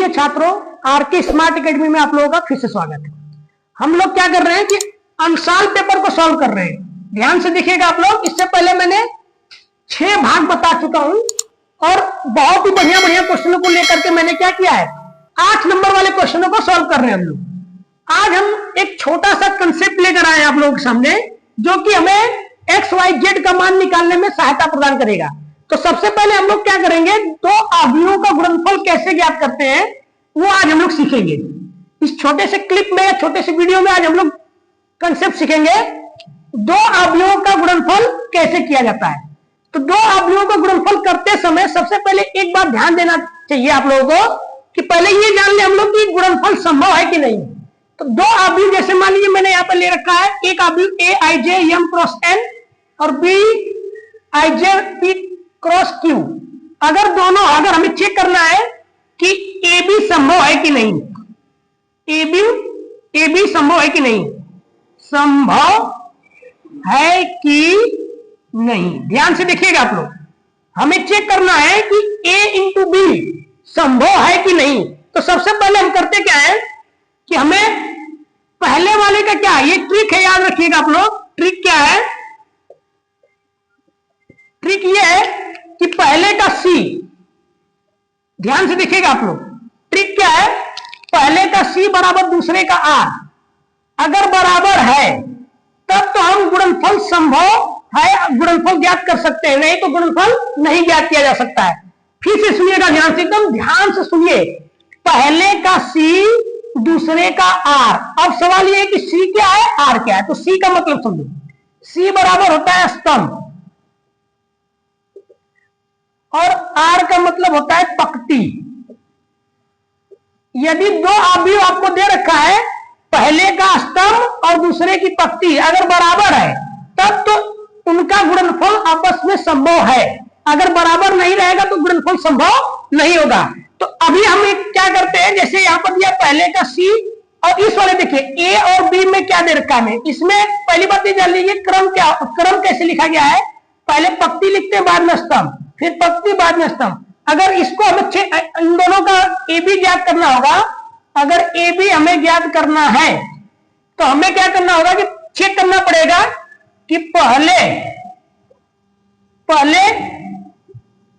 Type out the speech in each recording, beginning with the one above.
प्रिय छात्रों, R K smart academy में आप लोगों का फिर से स्वागत है। हम लोग क्या कर रहे हैं कि अनसॉल्व पेपर को सॉल्व कर रहे हैं। ध्यान से देखिएगा आप लोग। इससे पहले मैंने 6 भाग बता चुका हूं और बहुत ही बढ़िया बढ़िया क्वेश्चनों को लेकर के मैंने क्या किया है, 8 नंबर वाले क्वेश्चनों को सॉल्व कर रहे हैं हम लोग। आज हम एक छोटा सा कंसेप्ट लेकर आए हैं आप लोगों के सामने, जो कि हमें XYZ का मान निकालने में सहायता प्रदान करेगा। तो सबसे पहले हम लोग क्या करेंगे, 2 अवयवों का गुणनफल कैसे ज्ञात करते हैं वो आज हम लोग सीखेंगे। इस छोटे से क्लिप में या छोटे से वीडियो में आज हम लोग कंसेप्ट सीखेंगे 2 अवयवों का गुणनफल कैसे किया जाता है। तो 2 अवयवों का गुणनफल करते समय सबसे पहले एक बात ध्यान देना चाहिए आप लोगों को कि पहले ये जान ले हम लोग कि गुणनफल संभव है कि नहीं। तो 2 अवयव, जैसे मान लीजिए मैंने यहाँ पर ले रखा है, एक अवयव Aij m क्रॉस n और Bij p क्रॉस q। अगर हमें चेक करना है कि AB संभव है कि नहीं, AB संभव है कि नहीं, संभव है कि नहीं, ध्यान से देखिएगा आप लोग। हमें चेक करना है कि A इंटू B संभव है कि नहीं। तो सबसे पहले हम करते क्या है कि हमें पहले वाले का क्या है, ये ट्रिक है, याद रखिएगा आप लोग। ट्रिक क्या है, ट्रिक ये है कि पहले का C, ध्यान से देखिएगा आप लोग। ट्रिक क्या है, पहले का C बराबर दूसरे का R अगर बराबर है तब तो हम गुणनफल संभव है, गुणनफल ज्ञात कर सकते हैं, नहीं तो गुणनफल नहीं ज्ञात किया जा सकता है। फिर से सुनिएगा ध्यान से, एकदम ध्यान से सुनिए। पहले का C दूसरे का R। अब सवाल ये है कि C क्या है, R क्या है। तो C का मतलब समझो, C बराबर होता है स्तंभ और R का मतलब होता है पंक्ति। यदि 2 अवयव आपको दे रखा है, पहले का स्तंभ और दूसरे की पंक्ति अगर बराबर है तब तो उनका गुणनफल आपस में संभव है। अगर बराबर नहीं रहेगा तो गुणनफल संभव नहीं होगा। तो अभी हम क्या करते हैं, जैसे यहां पर दिया पहले का C और इस वाले देखिए A और B में क्या दे रखा है। इसमें पहली बात ये जान लीजिए क्रम कैसे लिखा गया है। पहले पंक्ति लिखते हैं, बाद में स्तंभ, फिर पंक्ति, बाद में स्तंभ। अगर इसको हमें इन दोनों का AB ज्ञात करना होगा, अगर AB हमें ज्ञात करना है तो हमें क्या करना होगा कि चेक करना पड़ेगा कि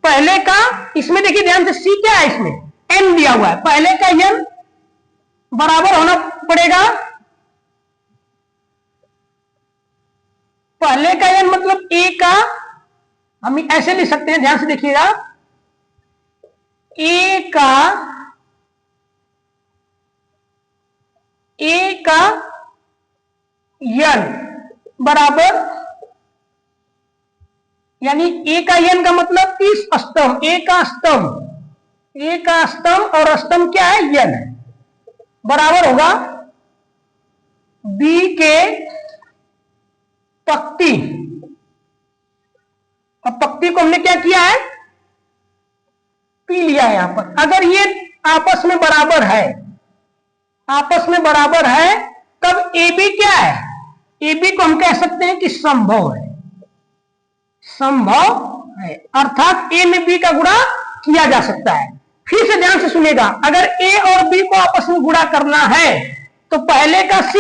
पहले का, इसमें देखिए ध्यान से C क्या है, इसमें n दिया हुआ है, पहले का n बराबर होना पड़ेगा, पहले का n मतलब A का, हम ऐसे लिख सकते हैं, ध्यान से देखिएगा, A का n बराबर, यानी A का n का मतलब इस स्तंभ, A का स्तंभ और स्तंभ क्या है, n है, बराबर होगा B के पंक्ति। अब पंक्ति को हमने क्या किया है, P लिया है यहां पर। अगर ये आपस में बराबर है तब AB क्या है, AB को हम कह सकते हैं कि संभव है, अर्थात A में B का गुणा किया जा सकता है। फिर से ध्यान से सुनिएगा, अगर A और B को आपस में गुणा करना है तो पहले का C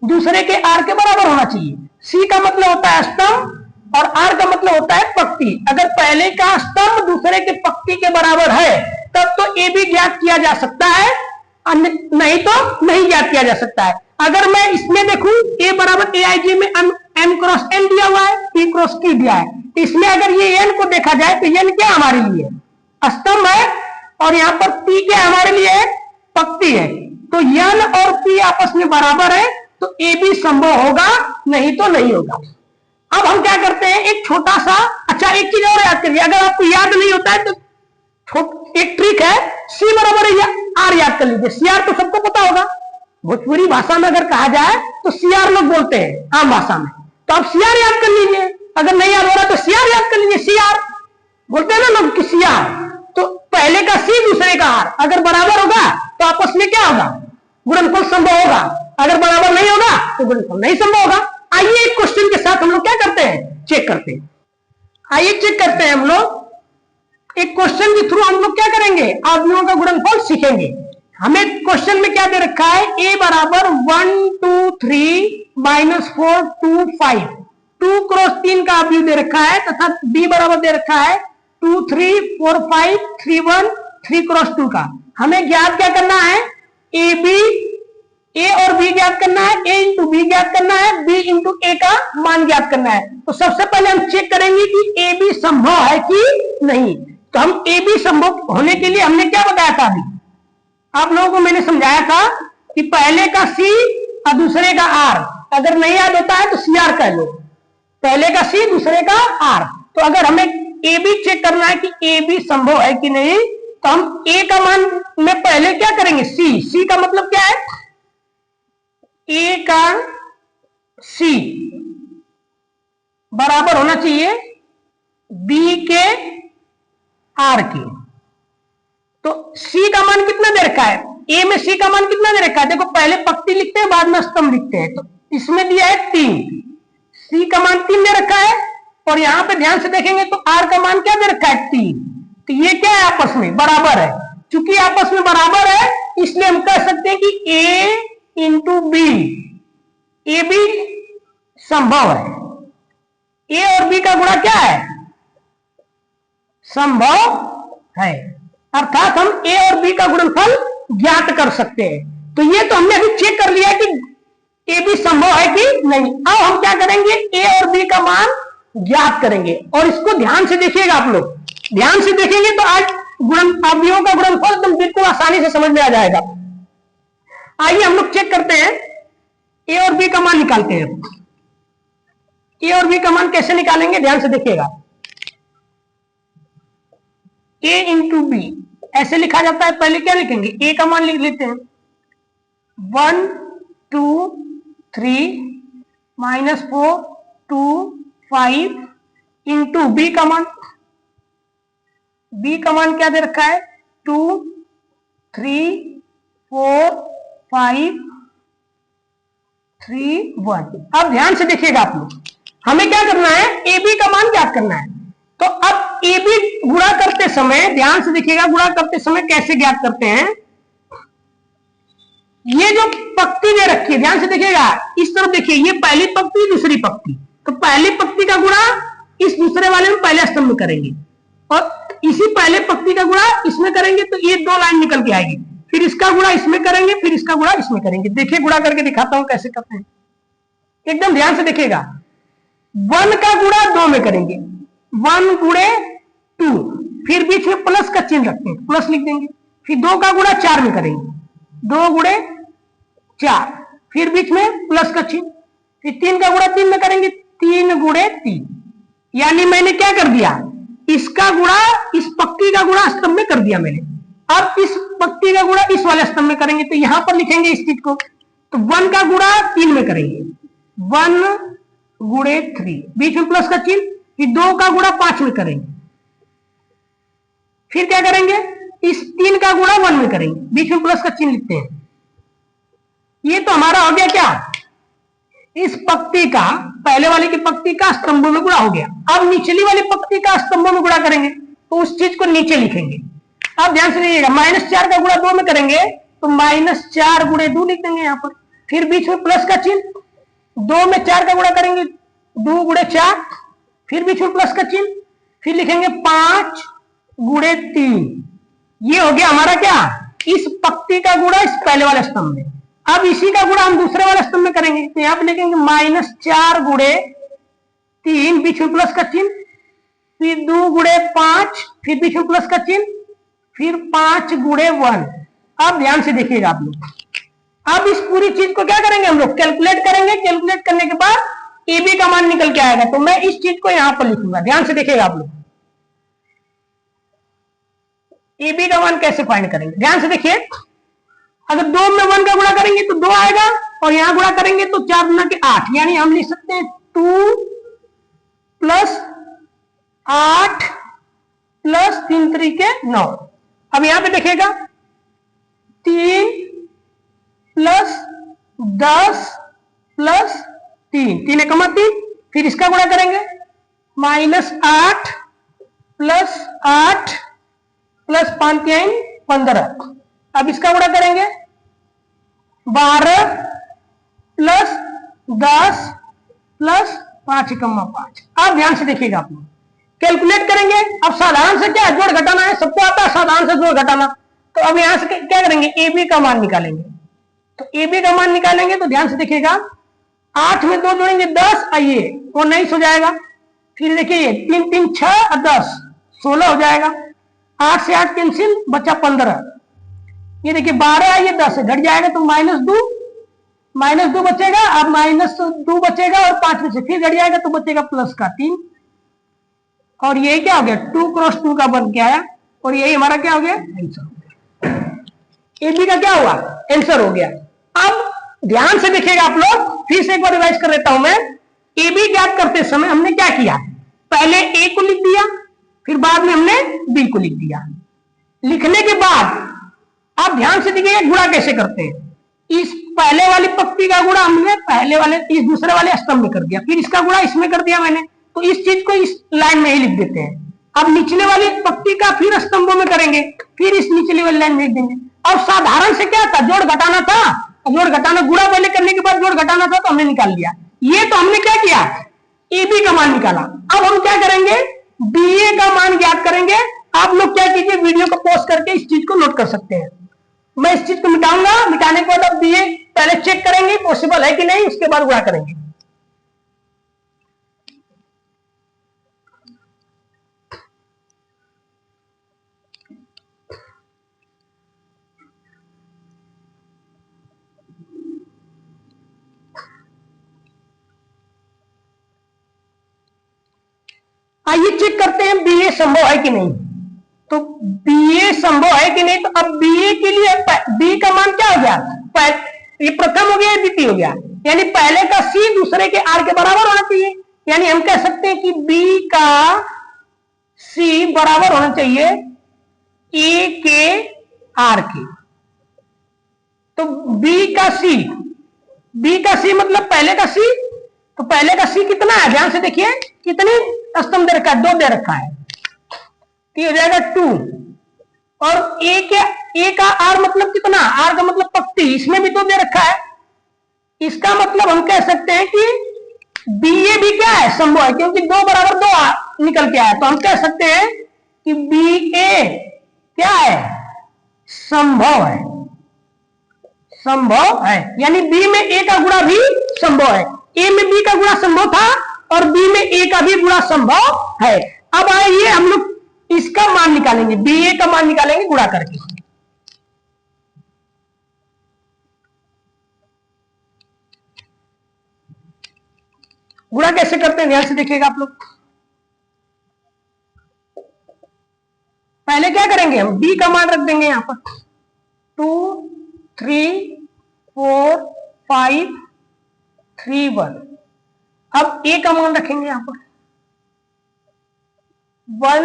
दूसरे के R के बराबर होना चाहिए। C का मतलब होता है स्तंभ और R का मतलब होता है पंक्ति। अगर पहले का स्तंभ दूसरे के पंक्ति के बराबर है तब तो AB ज्ञात किया जा सकता है, नहीं तो नहीं ज्ञात किया जा सकता है। अगर मैं इसमें देखूं A बराबर Aij में m क्रॉस n दिया हुआ है, P क्रॉस Q दिया है, इसमें अगर ये n को देखा जाए तो n क्या हमारे लिए स्तंभ है और यहाँ पर P क्या हमारे लिए पंक्ति है। तो n और P आपस में बराबर है तो AB संभव होगा, नहीं तो नहीं होगा। अब हम क्या करते हैं, एक छोटा सा, अच्छा एक चीज और याद करिए, अगर आपको याद नहीं होता है तो एक ट्रिक है, C बराबर है R याद कर लीजिए। CR तो सबको पता होगा, भोजपुरी भाषा में अगर कहा जाए तो CR लोग बोलते हैं आम भाषा में, तो आप CR याद कर लीजिए। अगर नहीं याद हो रहा तो CR याद कर लीजिए। CR बोलते हैं ना लोग कि CR, तो पहले का C दूसरे का R अगर बराबर होगा तो आपस में क्या होगा, गुणनफल संभव होगा। अगर बराबर नहीं होगा तो गुणनफल नहीं संभव होगा। आइए एक क्वेश्चन के साथ हम लोग क्या करते हैं, चेक करते हैं। आइए चेक करते हैं हम लोग एक क्वेश्चन के थ्रू हम लोग क्या करेंगे, अवयवों का गुणनफल सीखेंगे। हमें क्वेश्चन में क्या दे रखा है, a बराबर 1 2 3 -4 2 5, 2 क्रॉस 3 का अवयव दे रखा है, तथा b बराबर दे रखा है 2 3 4 5 3 1 3 क्रॉस 2 का। हमें ज्ञात क्या करना है, a और b ज्ञात करना है, a इंटू बी ज्ञात करना है, b इंटू a का मान ज्ञात करना है। तो सबसे पहले हम चेक करेंगे कि a b संभव है कि नहीं। तो हम a b संभव होने के लिए हमने क्या बताया था, अभी आप लोगों को मैंने समझाया था कि पहले का c और दूसरे का r, अगर नहीं याद होता है तो CR कह लो, पहले का c दूसरे का r। तो अगर हमें a b चेक करना है कि a b संभव है कि नहीं, तो हम a का मान में पहले क्या करेंगे, c का मतलब क्या है, a का c बराबर होना चाहिए b के r के। तो c का मान कितना दे रखा है, a में c का मान कितना दे रखा है, देखो पहले पंक्ति लिखते हैं बाद में स्तंभ लिखते हैं। तो इसमें दिया है 3, c का मान 3 दे रखा है, और यहां पे ध्यान से देखेंगे तो r का मान क्या दे रखा है 3। तो ये क्या है, आपस में बराबर है। चूंकि आपस में बराबर है इसलिए हम कह सकते हैं कि a into B, A B संभव है। a और b का गुणा क्या है, संभव है, अर्थात हम a और b का गुणनफल ज्ञात कर सकते हैं। तो ये तो हमने अभी चेक कर लिया कि a b संभव है कि नहीं। अब हम क्या करेंगे, a और b का मान ज्ञात करेंगे। और इसको ध्यान से देखिएगा, आप लोग ध्यान से देखेंगे तो आज अवयवों का गुणनफल एकदम बिल्कुल आसानी से समझ में आ जाएगा। आइए हम लोग चेक करते हैं, a और b का मान निकालते हैं। a और b का मान कैसे निकालेंगे, ध्यान से देखिएगा। a इंटू बी ऐसे लिखा जाता है, पहले क्या लिखेंगे, a का मान लिख लेते हैं 1 2 3 -4 2 5 इंटू b का मान, b का मान क्या दे रखा है 2 3 4 5 3 1। अब ध्यान से देखिएगा आप लोग, हमें क्या करना है, ए बी का मान ज्ञात करना है। तो अब ए बी गुणा करते समय ध्यान से देखिएगा, गुणा करते समय कैसे ज्ञात करते हैं, ये जो पंक्ति दे रखी है ध्यान से देखिएगा, इस तरफ देखिए, ये पहली पंक्ति दूसरी पंक्ति, तो पहली पंक्ति का गुणा इस दूसरे वाले में पहले स्तंभ में करेंगे, और इसी पहले पंक्ति का गुणा इसमें करेंगे, तो ये 2 लाइन निकल के आएगी। फिर इसका गुणा इसमें करेंगे, फिर इसका गुणा इसमें करेंगे। देखिए गुणा करके दिखाता हूं कैसे करते हैं, एकदम ध्यान से देखिएगा। 1 का गुणा 2 में करेंगे, 1 गुणे 2, फिर बीच में प्लस का चिन्ह रखते हैं, प्लस लिख देंगे। फिर 2 का गुणा 4 में करेंगे, 2 गुणे 4, फिर बीच में प्लस का चिन्ह। फिर 3 का गुणा 3 में करेंगे, 3 गुणे 3। यानी मैंने क्या कर दिया, इसका गुणा इस पंक्ति का गुणा स्तंभ में कर दिया मैंने। अब इस पंक्ति का गुणा इस वाले स्तंभ में करेंगे, तो यहां पर लिखेंगे इस चीज को। तो 1 का गुणा 3 में करेंगे, 1 गुणे 3, बीच में प्लस का चिन्ह। फिर 2 का गुणा 5 में करेंगे, फिर क्या करेंगे, इस 3 का गुणा 1 में करेंगे, बीच में प्लस का चिन्ह लिखते हैं। ये तो हमारा हो गया क्या, इस पंक्ति का, पहले वाले की पंक्ति का स्तंभों में गुणा हो गया। अब निचली वाली पंक्ति का स्तंभों में गुणा करेंगे, तो उस चीज को नीचे लिखेंगे। अब ध्यान से देखिएगा, -4 का गुणा 2 में करेंगे, तो -4 गुणे 2 लिख देंगे यहां पर, फिर बीच में प्लस का चिन्ह। 2 में 4 का गुणा करेंगे, 2 गुणे 4, फिर बीच में प्लस का चिन्ह, फिर लिखेंगे 5 गुणे 3। ये हो गया हमारा क्या, इस पंक्ति का गुणा इस पहले वाले स्तंभ में। अब इसी का गुणा हम दूसरे वाले स्तंभ में करेंगे, तो यहां पे लिखेंगे -4 गुणे 3, बीच में प्लस का चिन्ह, फिर 2 गुणे 5, फिर बीच में प्लस का चिन्ह, फिर 5 गुणे 1। अब ध्यान से देखिएगा आप लोग, अब इस पूरी चीज को क्या करेंगे हम लोग, कैलकुलेट करेंगे। कैलकुलेट करने के बाद ए बी का मान निकल के आएगा, तो मैं इस चीज को यहां पर लिखूंगा। ध्यान से देखिएगा आप लोग, ए बी का मान कैसे फाइंड करेंगे, ध्यान से देखिए। अगर 2 में 1 का गुणा करेंगे तो 2 आएगा, और यहां गुणा करेंगे तो 4 गुना के 8, यानी हम लिख सकते हैं 2 प्लस 8 प्लस 3 3 9। अब यहां पे देखिएगा 3 प्लस 10 प्लस 3, 3 एकमा 3, फिर इसका गुणा करेंगे -8 प्लस 8 5 3 15। अब इसका गुणा करेंगे 12 प्लस 10 प्लस 5 एकम 5। अब ध्यान से देखिएगा आप लोग कैलकुलेट करेंगे। अब साधारण से क्या है, जोड़ घटाना है, सबको आता है साधारण से जोड़ घटाना। तो अब यहां से क्या करेंगे, ए बी का मान निकालेंगे। तो ए बी का मान निकालेंगे तो ध्यान से देखिएगा 8 में 2 जोड़ेंगे 10, आइए वो 19 हो जाएगा। फिर देखिए 3 3 6 और 10 16 हो जाएगा। 8 से 8 कैंसिल, बचा 15। ये देखिए 12 आइए 10 से घट जाएगा तो -2 बचेगा। अब -2 बचेगा और 5 में से फिर घट जाएगा तो बचेगा प्लस का 3। और ये क्या हो गया, 2 क्रॉस 2 का बन के आया और यही हमारा क्या हो गया, आंसर हो गया। ए बी का क्या हुआ, आंसर हो गया। अब ध्यान से देखिएगा आप लोग, फिर से एक बार रिवाइज कर देता हूं मैं। ए बी ज्ञात करते समय हमने क्या किया, पहले ए को लिख दिया, फिर बाद में हमने बी को लिख दिया। लिखने के बाद आप ध्यान से देखिएगा गुणा कैसे करते हैं। इस पहले वाली पंक्ति का गुणा हमने पहले वाले इस दूसरे वाले स्तंभ में कर दिया, फिर इसका गुणा इसमें कर दिया मैंने, तो इस चीज को इस लाइन में ही लिख देते हैं। अब निचले वाली पंक्ति का फिर स्तंभों में करेंगे, फिर इस निचली वाली लाइन में लिख देंगे। और साधारण से क्या था, जोड़ घटाना था, जोड़ घटाना गुणा पहले करने के बाद जोड़ घटाना था तो हमने निकाल लिया। ये तो हमने क्या किया, ए बी का मान निकाला। अब हम क्या करेंगे, बी ए का मान ज्ञात करेंगे। आप लोग क्या कीजिए, वीडियो को पॉज करके इस चीज को नोट कर सकते हैं। मैं इस चीज को मिटाऊंगा, मिटाने के बाद अब बी ए पहले चेक करेंगे पॉसिबल है कि नहीं, उसके बाद गुणा करेंगे। आइए चेक करते हैं बी ए संभव है कि नहीं। तो बी ए संभव है कि नहीं, तो अब बी ए के लिए बी का मान क्या हो गया, ये प्रथम हो गया, द्वितीय हो गया, यानी पहले का सी दूसरे के आर के बराबर होना चाहिए। यानी हम कह सकते हैं कि बी का सी बराबर होना चाहिए ए के आर के। तो बी का सी मतलब पहले का सी, तो पहले का सी कितना है, ध्यान से देखिए कितने स्तंभ दे रखा है, 2 दे रखा है, तो हो जाएगा 2। और ए का आर मतलब कितना, आर का मतलब पंक्ति, इसमें भी 2 दे रखा है। इसका मतलब हम कह सकते हैं कि बी ए भी क्या है, संभव है, क्योंकि 2 बराबर 2 निकल के आया। तो हम कह सकते हैं कि बी ए क्या है, संभव है, संभव है। यानी बी में ए का गुणा भी संभव है, ए में बी का गुणा संभव था और बी में ए का भी गुणा संभव है। अब आइए हम लोग इसका मान निकालेंगे, बी ए का मान निकालेंगे गुणा करके। गुणा कैसे करते हैं, ध्यान से देखिएगा आप लोग। पहले क्या करेंगे, हम बी का मान रख देंगे यहां पर 2 3 4 5 3 1। अब ए का मान रखेंगे यहां पर 1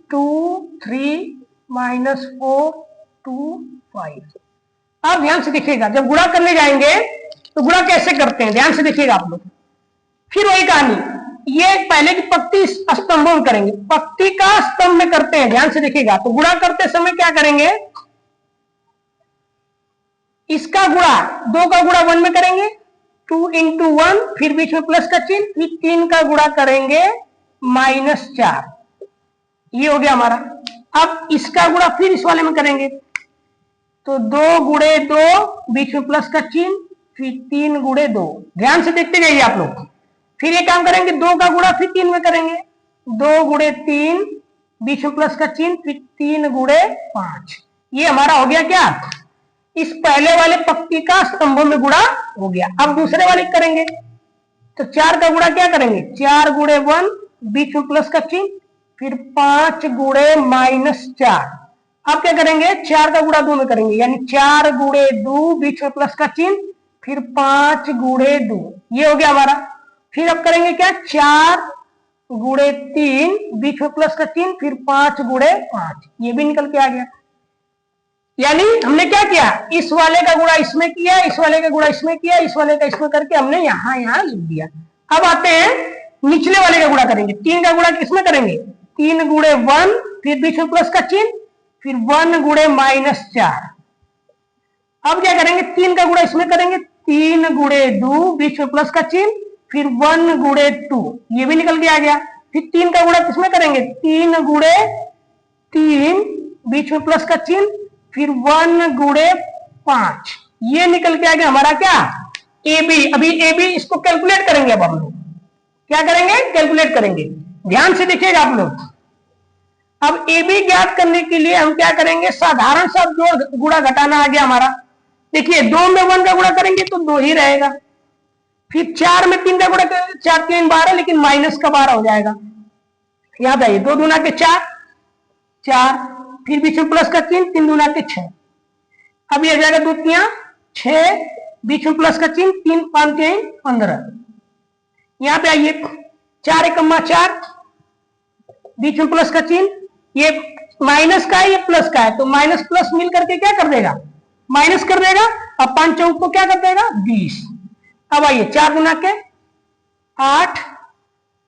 2 3 -4 2 5। अब ध्यान से देखिएगा, जब गुणा करने जाएंगे तो गुणा कैसे करते हैं, ध्यान से देखिएगा आप लोग। फिर वही कहानी, ये पहले की पंक्ति स्तंभों में करेंगे, पंक्ति का स्तंभ में करते हैं, ध्यान से देखिएगा। तो गुणा करते समय क्या करेंगे, इसका गुणा 2 का गुणा 1 में करेंगे, 2 × 1, फिर बीच में प्लस का चिन्ह, फिर 3 का गुणा करेंगे -4। ये हो गया हमारा। अब इसका गुणा फिर इस वाले में करेंगे, तो 2 × 2, बीच में प्लस का चिन्ह, फिर 3 × 2। ध्यान से देखते जाइए आप लोग। फिर ये काम करेंगे, 2 का गुणा फिर 3 में करेंगे, 2 × 3, बीच में प्लस का चिन्ह, फिर 3 × 5। ये हमारा हो गया क्या, इस पहले वाले पंक्ति का स्तंभों में गुणा हो गया। अब दूसरे वाले करेंगे, तो 4 का गुणा क्या करेंगे, 4 × 1, बीच में प्लस का चिन्ह, फिर 5 × -4। अब क्या करेंगे, 4 का गुणा 2 में करेंगे, यानी 4 × 2, बीच में प्लस का चिन्ह, फिर 5 × 2। ये हो गया हमारा। फिर अब करेंगे क्या, 4 × 3, बीच में प्लस का चिन्ह, फिर 5 × 5। ये भी निकल के आ गया। यानी हमने क्या किया, इस वाले का गुणा इसमें किया, इस वाले का गुणा इसमें किया, इस वाले का इसमें करके हमने यहां लिख दिया। अब आते हैं निचले वाले का गुणा करेंगे। 3 का गुणा किसमें करेंगे, 3 × 1, फिर बीच में प्लस का चिन्ह, फिर 1 गुणे -4। अब क्या करेंगे, 3 का गुणा इसमें करेंगे, 3 गुणे 2, बीच में प्लस का चिन्ह, फिर 1 गुणे 2, ये भी निकल के आ गया। फिर 3 का गुणा किसमें करेंगे, 3 गुणे 3, बीच में प्लस का चिन्ह, फिर 1 गुणे 5, ये निकल के आ गया हमारा क्या, AB। अभी AB इसको कैलकुलेट करेंगे। अब हम लोग क्या करेंगे, कैलकुलेट करेंगे। ध्यान से देखिएगा आप लोग। अब AB ज्ञात करने के लिए हम क्या करेंगे, साधारण सा जोड़ गुणा घटाना आ गया हमारा। देखिए 2 में 1 का गुणा करेंगे तो 2 ही रहेगा, फिर 4 में 3 का गुणा करेंगे, 4 3 12, लेकिन माइनस का 12 हो जाएगा। याद आइए, 2 दूना के 4, 4, फिर बीच में प्लस का चिन्ह, 3 दूना के 6। अब ये हो जाएगा 2 3 6, बीच में प्लस का चिन्ह, 3 5 3 15। यहाँ पे आइए, 4 एकम्मा 4, बीच में प्लस का चिन्ह, ये माइनस का है ये प्लस का है, तो माइनस प्लस मिल करके क्या कर देगा, माइनस कर देगा। अब 5 चौक को क्या कर देगा, 20। अब आइए, 4 गुना के 8,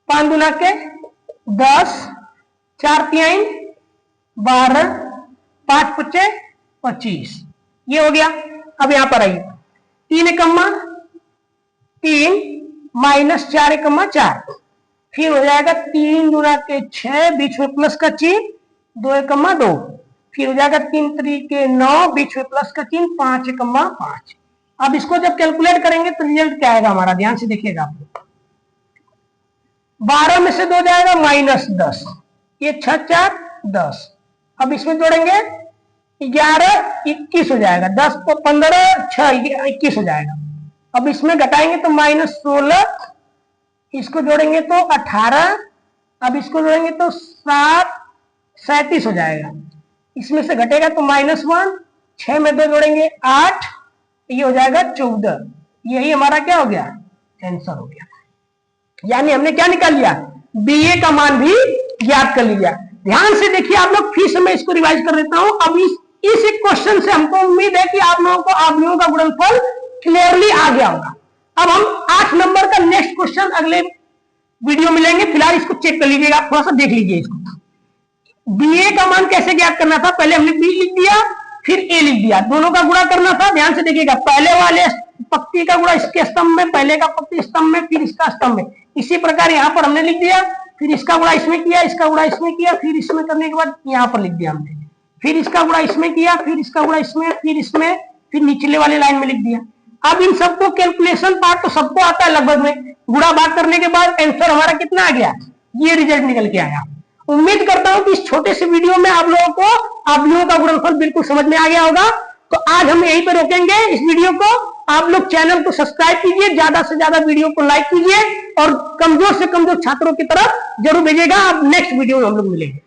5 गुना के 10, 4 3 12, 5 5 25, ये हो गया। अब यहां पर आइए, 3 एकम्मा 3 माइनस 4 एकम्मा 4, फिर हो जाएगा 3 गुना के 6, बीच में प्लस का चिन्ह, 2 एकम्मा 2, फिर हो जाएगा 3 3 के 9, बीच में प्लस का चिन्ह, 5 एकम्मा 5। अब इसको जब कैलकुलेट करेंगे तो रिजल्ट क्या आएगा हमारा, ध्यान से देखिएगा आप लोग। 12 में से 2 जाएगा -10, ये 6 4 10। अब इसमें जोड़ेंगे 11 21 हो जाएगा, 10 को 15 6 21 हो जाएगा। अब इसमें घटाएंगे तो -16, इसको जोड़ेंगे तो 18, अब इसको जोड़ेंगे तो 7 37 हो जाएगा। इसमें से घटेगा तो -1, 6 में 2 जोड़ेंगे 8, ये हो जाएगा 14। यही हमारा क्या हो गया, आंसर हो गया। यानी हमने क्या निकाल लिया, BA का मान भी ज्ञात कर लिया। ध्यान से देखिए आप लोग, फिर से मैं इसको रिवाइज कर देता हूं। अब इस क्वेश्चन से हमको उम्मीद है कि आप लोगों को अवयवों का गुणनफल क्लियरली आ गया होगा। अब हम 8 नंबर का नेक्स्ट क्वेश्चन अगले वीडियो मिलेंगे। फिलहाल इसको चेक कर लीजिएगा, थोड़ा सा देख लीजिए इसको। BA का मान कैसे ज्ञात करना था, पहले हमने B लिख दिया, फिर A लिख दिया, दोनों का गुणा करना था। ध्यान से देखिएगा, पहले वाले पंक्ति का गुणा इसके स्तंभ में, पहले का पंक्ति स्तंभ में, फिर इसका स्तंभ में। इसी प्रकार यहाँ पर हमने लिख दिया, फिर इसका गुणा इसमें किया, इसका गुणा इसमें किया, फिर इसमें करने के बाद यहाँ पर लिख दिया हमने, फिर इसका गुणा इसमें किया, फिर इसका गुणा इसमें, फिर इसमें, फिर निचले वाले लाइन में लिख दिया। अब इन सबको कैलकुलेशन पार्ट तो सबको आता है लगभग में, गुणा भाग करने के बाद आंसर हमारा कितना आ गया, ये रिजल्ट निकल के आया। उम्मीद करता हूं कि इस छोटे से वीडियो में आप लोगों को अवयवों का गुणनफल बिल्कुल समझ में आ गया होगा। तो आज हम यहीं पर रोकेंगे इस वीडियो को। आप लोग चैनल को सब्सक्राइब कीजिए, ज्यादा से ज्यादा वीडियो को लाइक कीजिए और कमजोर से कमजोर छात्रों की तरफ जरूर भेजिएगा। अब नेक्स्ट वीडियो में हम लोग मिलेंगे।